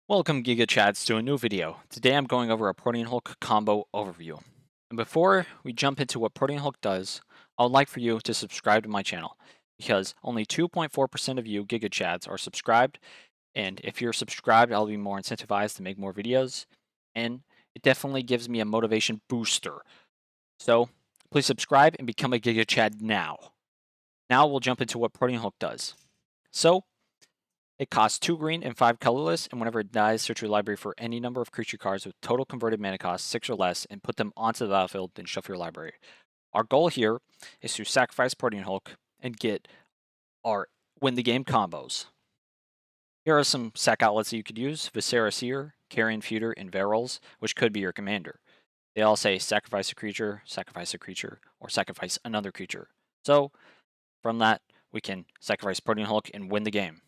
Welcome Giga Chads to a new video. Today I'm going over a Protean Hulk combo overview. And before we jump into what Protean Hulk does, I would like for you to subscribe to my channel because only 2.4% of you Giga Chads are subscribed, and if you're subscribed I'll be more incentivized to make more videos, and it definitely gives me a motivation booster. So please subscribe and become a Giga Chad now. Now we'll jump into what Protean Hulk does. So it costs 2 green and 5 colorless, and whenever it dies, search your library for any number of creature cards with total converted mana cost 6 or less and put them onto the battlefield, then shuffle your library. Our goal here is to sacrifice Protean Hulk and get our win the game combos. Here are some sack outlets that you could use: Viscera Seer, Carrion Feeder, and Varolz, which could be your commander. They all say sacrifice a creature, or sacrifice another creature. So, from that, we can sacrifice Protean Hulk and win the game.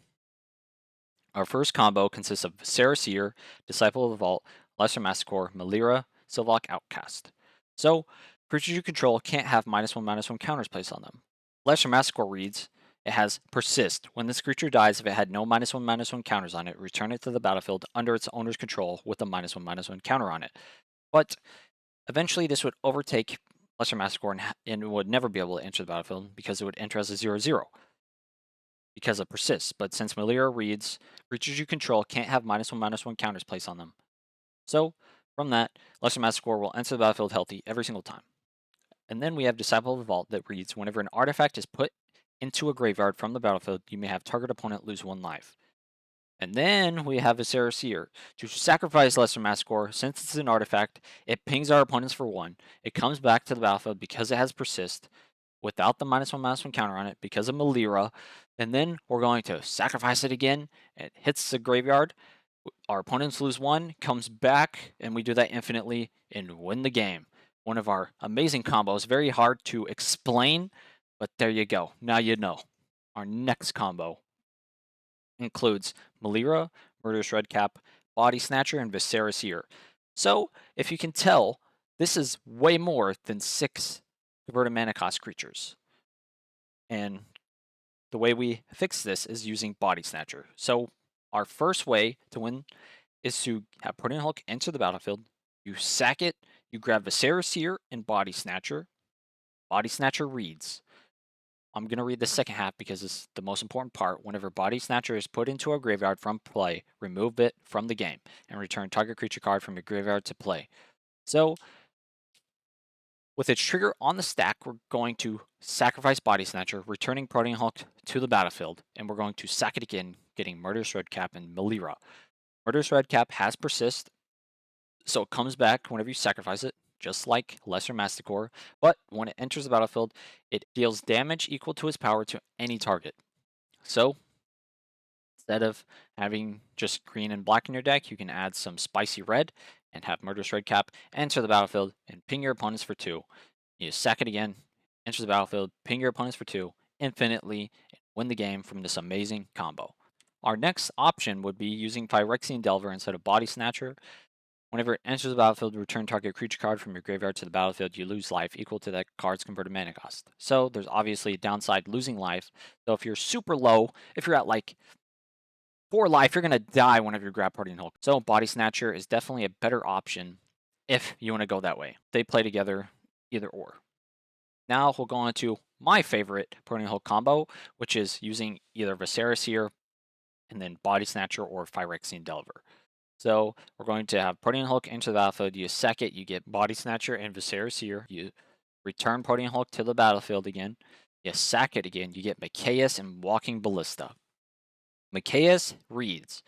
Our first combo consists of Viscera Seer, Disciple of the Vault, Lesser Masticore, Melira, Sylvok Outcast. So, creatures you control can't have -1/-1 counters placed on them. Lesser Masticore reads, it has Persist. When this creature dies, if it had no -1/-1 counters on it, return it to the battlefield under its owner's control with a -1/-1 counter on it. But eventually this would overtake Lesser Masticore and would never be able to enter the battlefield because it would enter as a 0/0 because of Persist. But since Melira reads, creatures you control can't have -1/-1 counters placed on them. So, from that, Lesser Masticore will enter the battlefield healthy every single time. And then we have Disciple of the Vault that reads, whenever an artifact is put into a graveyard from the battlefield, you may have target opponent lose 1 life. And then we have Viscera Seer. To sacrifice Lesser Masticore, since it's an artifact, it pings our opponents for 1. It comes back to the battlefield because it has Persist, without the -1/-1 counter on it because of Melira, and then we're going to sacrifice it again. It hits the graveyard. Our opponents lose 1, comes back, and we do that infinitely and win the game. One of our amazing combos, very hard to explain, but there you go. Now you know. Our next combo includes Melira, Murderous Redcap, Body Snatcher, and Viscera Seer. So, if you can tell, this is way more than 6 converted mana cost creatures. And the way we fix this is using Body Snatcher. So our first way to win is to have Protean Hulk enter the battlefield. You sack it, you grab Viscera Seer and Body Snatcher. Body Snatcher reads. I'm going to read the second half because it's the most important part. Whenever Body Snatcher is put into a graveyard from play, remove it from the game and return target creature card from your graveyard to play. So with its trigger on the stack, we're going to sacrifice Body Snatcher, returning Protean Hulk to the battlefield, and we're going to sack it again, getting Murderous Redcap and Melira. Murderous Redcap has Persist, so it comes back whenever you sacrifice it, just like Lesser Masticore, but when it enters the battlefield, it deals damage equal to its power to any target. So, instead of having just green and black in your deck, you can add some spicy red and have Murderous Redcap enter the battlefield and ping your opponents for 2. You sack it again, enter the battlefield, ping your opponents for 2, infinitely, and win the game from this amazing combo. Our next option would be using Phyrexian Delver instead of Body Snatcher. Whenever it enters the battlefield, return target creature card from your graveyard to the battlefield, you lose life equal to that card's converted mana cost. So there's obviously a downside losing life. So if you're super low, if you're at like 4 life, you're going to die whenever you grab Protean Hulk. So Body Snatcher is definitely a better option if you want to go that way. They play together either or. Now we'll go on to my favorite Protean Hulk combo, which is using either Viscera Seer and then Body Snatcher or Phyrexian Delver. So we're going to have Protean Hulk into the battlefield. You sack it, you get Body Snatcher and Viscera Seer. You return Protean Hulk to the battlefield again. You sack it again, you get Mikaeus and Walking Ballista. Mikaeus reads,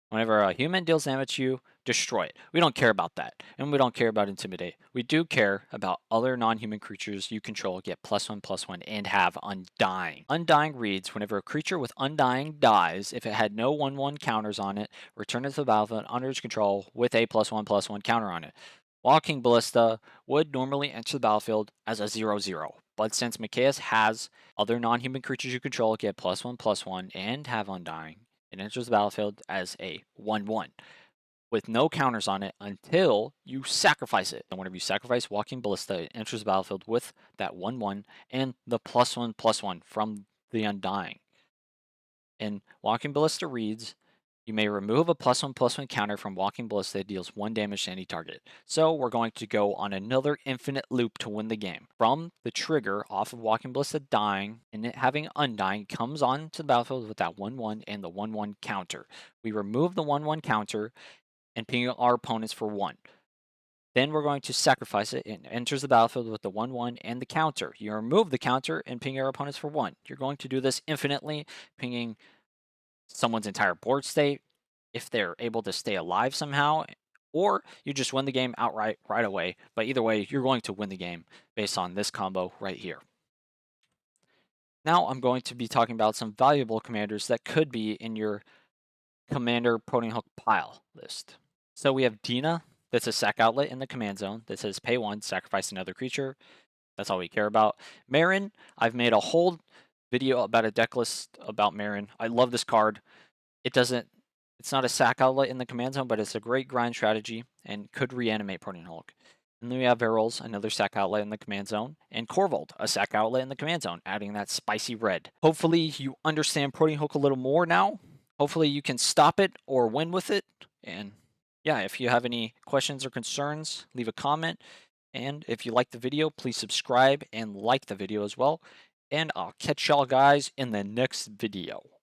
whenever a human deals damage to you, destroy it. We don't care about that, and we don't care about Intimidate. We do care about other non-human creatures you control get +1/+1 and have Undying. Undying reads, whenever a creature with Undying dies, if it had no 1/1 counters on it, return it to the battlefield under its control with a +1/+1 counter on it. Walking Ballista would normally enter the battlefield as a 0/0, but since Mikaeus has other non-human creatures you control get +1/+1 and have Undying, it enters the battlefield as a 1/1 with no counters on it until you sacrifice it. And whenever you sacrifice Walking Ballista, it enters the battlefield with that 1/1 and the +1/+1 from the Undying. And Walking Ballista reads, You may remove a +1/+1 counter from walking Ballista that deals 1 damage to any target. So we're going to go on another infinite loop to win the game. From the trigger off of walking Ballista dying and it having undying comes on to the battlefield with that 1/1 and the 1/1 counter. We remove the 1/1 counter and ping our opponents for 1. Then we're going to sacrifice it. It enters the battlefield with the 1/1 and the counter. You remove the counter and ping your opponents for 1. You're going to do this infinitely, pinging someone's entire board state if they're able to stay alive somehow, or you just win the game outright right away. But either way, you're going to win the game based on this combo right here. Now I'm going to be talking about some valuable commanders that could be in your commander Protean Hulk pile list. So we have Dina, that's a sack outlet in the command zone that says pay 1, sacrifice another creature. That's all we care about. Meren, I've made a whole video about a deck list about Meren. I love this card. It's not a sack outlet in the command zone, but it's a great grind strategy and could reanimate Protean Hulk. And then we have Varolz, another sack outlet in the command zone, and Korvold, a sack outlet in the command zone, adding that spicy red. Hopefully you understand Protean Hulk a little more now. Hopefully you can stop it or win with it. And yeah, if you have any questions or concerns, leave a comment. And if you like the video, please subscribe and like the video as well. And I'll catch y'all guys in the next video.